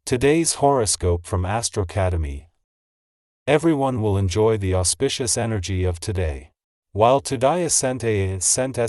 Today's horoscope from Astrocademy. Everyone will enjoy the auspicious energy of today. While today's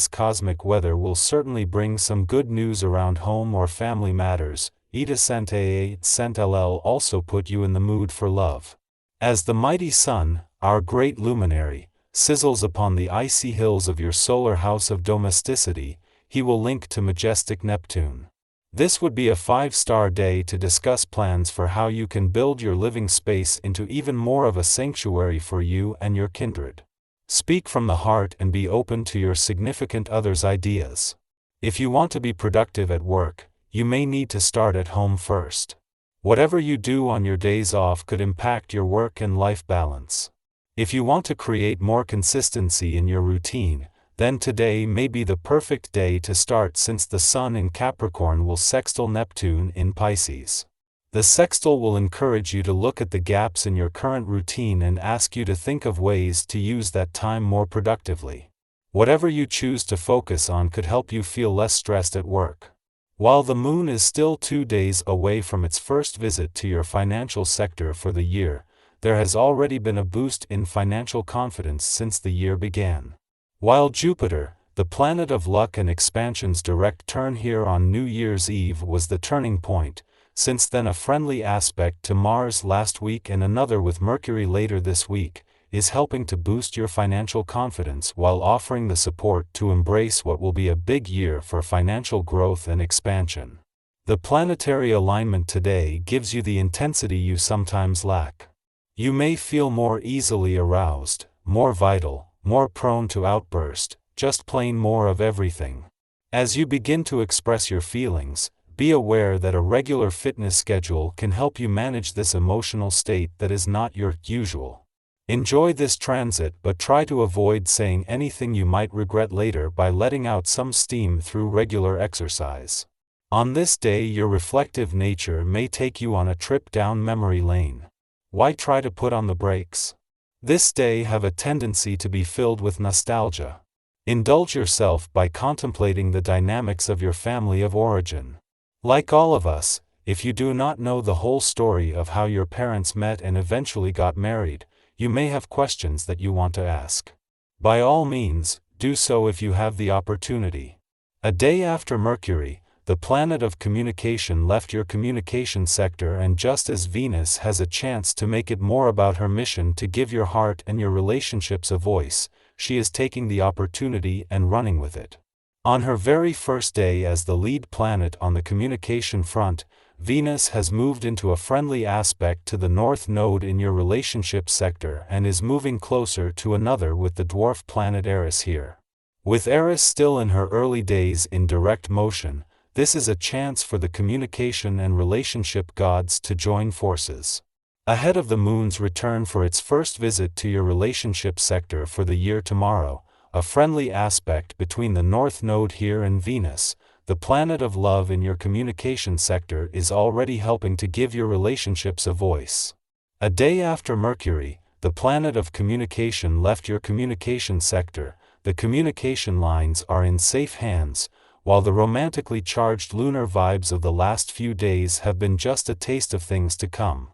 cosmic weather will certainly bring some good news around home or family matters, it'll also put you in the mood for love. As the mighty sun, our great luminary, sizzles upon the icy hills of your solar house of domesticity, he will link to majestic Neptune. This would be a 5-star day to discuss plans for how you can build your living space into even more of a sanctuary for you and your kindred. Speak from the heart and be open to your significant other's ideas. If you want to be productive at work, you may need to start at home first. Whatever you do on your days off could impact your work and life balance. If you want to create more consistency in your routine, then today may be the perfect day to start, since the Sun in Capricorn will sextile Neptune in Pisces. The sextile will encourage you to look at the gaps in your current routine and ask you to think of ways to use that time more productively. Whatever you choose to focus on could help you feel less stressed at work. While the Moon is still 2 days away from its first visit to your financial sector for the year, there has already been a boost in financial confidence since the year began. While Jupiter, the planet of luck and expansion's direct turn here on New Year's Eve was the turning point, since then a friendly aspect to Mars last week and another with Mercury later this week, is helping to boost your financial confidence while offering the support to embrace what will be a big year for financial growth and expansion. The planetary alignment today gives you the intensity you sometimes lack. You may feel more easily aroused, more vital, more prone to outburst, just plain more of everything. As you begin to express your feelings, be aware that a regular fitness schedule can help you manage this emotional state that is not your usual. Enjoy this transit, but try to avoid saying anything you might regret later by letting out some steam through regular exercise. On this day, your reflective nature may take you on a trip down memory lane. Why try to put on the brakes? This day have a tendency to be filled with nostalgia. Indulge yourself by contemplating the dynamics of your family of origin. Like all of us, if you do not know the whole story of how your parents met and eventually got married, you may have questions that you want to ask. By all means, do so if you have the opportunity. A day after Mercury, the planet of communication, left your communication sector, and just as Venus has a chance to make it more about her mission to give your heart and your relationships a voice, she is taking the opportunity and running with it. On her very first day as the lead planet on the communication front, Venus has moved into a friendly aspect to the North Node in your relationship sector and is moving closer to another with the dwarf planet Eris here. With Eris still in her early days in direct motion, this is a chance for the communication and relationship gods to join forces. Ahead of the Moon's return for its first visit to your relationship sector for the year tomorrow, a friendly aspect between the North Node here and Venus, the planet of love in your communication sector, is already helping to give your relationships a voice. A day after Mercury, the planet of communication, left your communication sector, the communication lines are in safe hands, while the romantically charged lunar vibes of the last few days have been just a taste of things to come.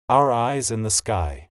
Our eyes in the sky.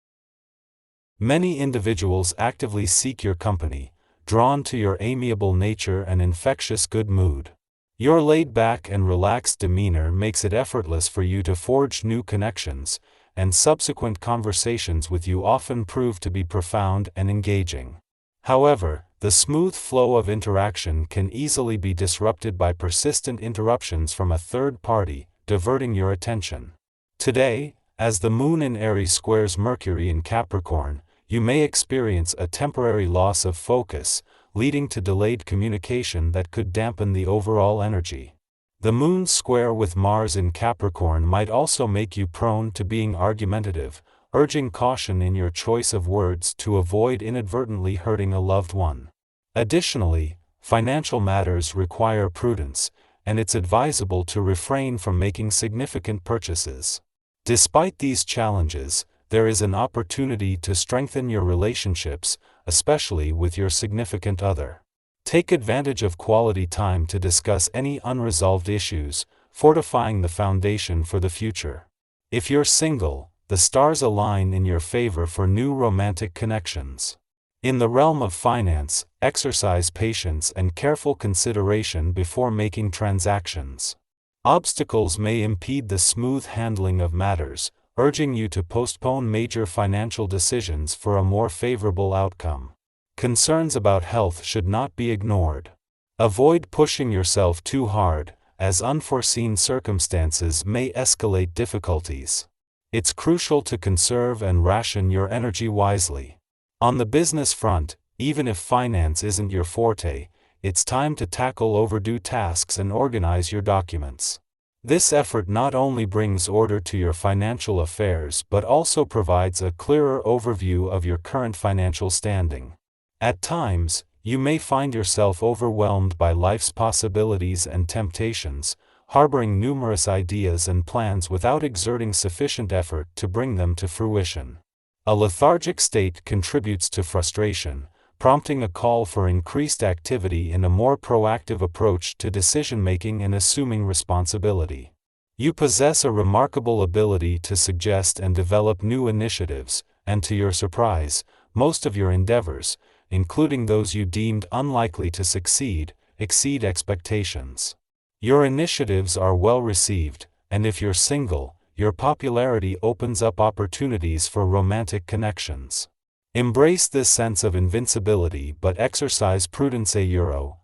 Many individuals actively seek your company, drawn to your amiable nature and infectious good mood. Your laid-back and relaxed demeanor makes it effortless for you to forge new connections, and subsequent conversations with you often prove to be profound and engaging. However, the smooth flow of interaction can easily be disrupted by persistent interruptions from a third party, diverting your attention. Today, as the Moon in Aries squares Mercury in Capricorn, you may experience a temporary loss of focus, leading to delayed communication that could dampen the overall energy. The Moon's square with Mars in Capricorn might also make you prone to being argumentative, urging caution in your choice of words to avoid inadvertently hurting a loved one. Additionally, financial matters require prudence, and it's advisable to refrain from making significant purchases. Despite these challenges, there is an opportunity to strengthen your relationships, especially with your significant other. Take advantage of quality time to discuss any unresolved issues, fortifying the foundation for the future. If you're single, the stars align in your favor for new romantic connections. In the realm of finance, exercise patience and careful consideration before making transactions. Obstacles may impede the smooth handling of matters, urging you to postpone major financial decisions for a more favorable outcome. Concerns about health should not be ignored. Avoid pushing yourself too hard, as unforeseen circumstances may escalate difficulties. It's crucial to conserve and ration your energy wisely. On the business front, even if finance isn't your forte, it's time to tackle overdue tasks and organize your documents. This effort not only brings order to your financial affairs but also provides a clearer overview of your current financial standing. At times, you may find yourself overwhelmed by life's possibilities and temptations, harboring numerous ideas and plans without exerting sufficient effort to bring them to fruition. A lethargic state contributes to frustration, prompting a call for increased activity and a more proactive approach to decision-making and assuming responsibility. You possess a remarkable ability to suggest and develop new initiatives, and to your surprise, most of your endeavors, including those you deemed unlikely to succeed, exceed expectations. Your initiatives are well received, and if you're single, your popularity opens up opportunities for romantic connections. Embrace this sense of invincibility but exercise prudence.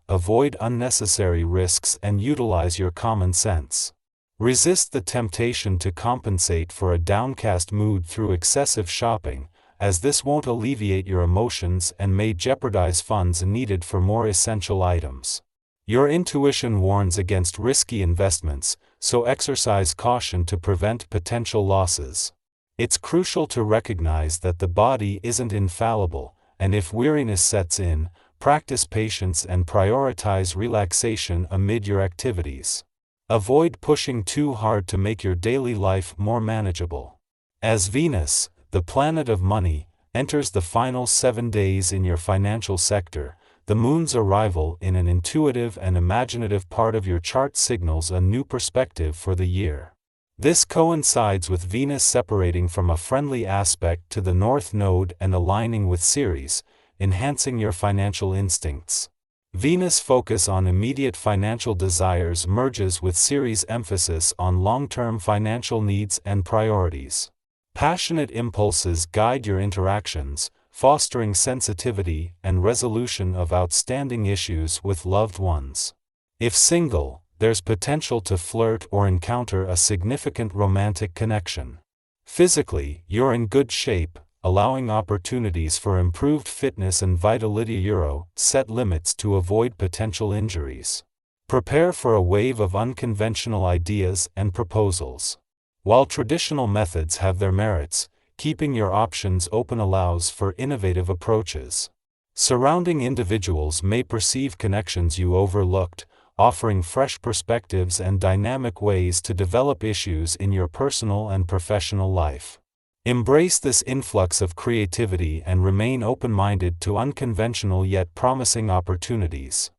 Avoid unnecessary risks and utilize your common sense. Resist the temptation to compensate for a downcast mood through excessive shopping, as this won't alleviate your emotions and may jeopardize funds needed for more essential items. Your intuition warns against risky investments, so exercise caution to prevent potential losses. It's crucial to recognize that the body isn't infallible, and if weariness sets in, practice patience and prioritize relaxation amid your activities. Avoid pushing too hard to make your daily life more manageable. As Venus, the planet of money, enters the final 7 days in your financial sector, the moon's arrival in an intuitive and imaginative part of your chart signals a new perspective for the year. This coincides with Venus separating from a friendly aspect to the North Node and aligning with Ceres, enhancing your financial instincts. Venus' focus on immediate financial desires merges with Ceres' emphasis on long-term financial needs and priorities. Passionate impulses guide your interactions, fostering sensitivity and resolution of outstanding issues with loved ones. If single, there's potential to flirt or encounter a significant romantic connection. Physically, you're in good shape, allowing opportunities for improved fitness and vitality. Set limits to avoid potential injuries. Prepare for a wave of unconventional ideas and proposals. While traditional methods have their merits, keeping your options open allows for innovative approaches. Surrounding individuals may perceive connections you overlooked, offering fresh perspectives and dynamic ways to develop issues in your personal and professional life. Embrace this influx of creativity and remain open-minded to unconventional yet promising opportunities.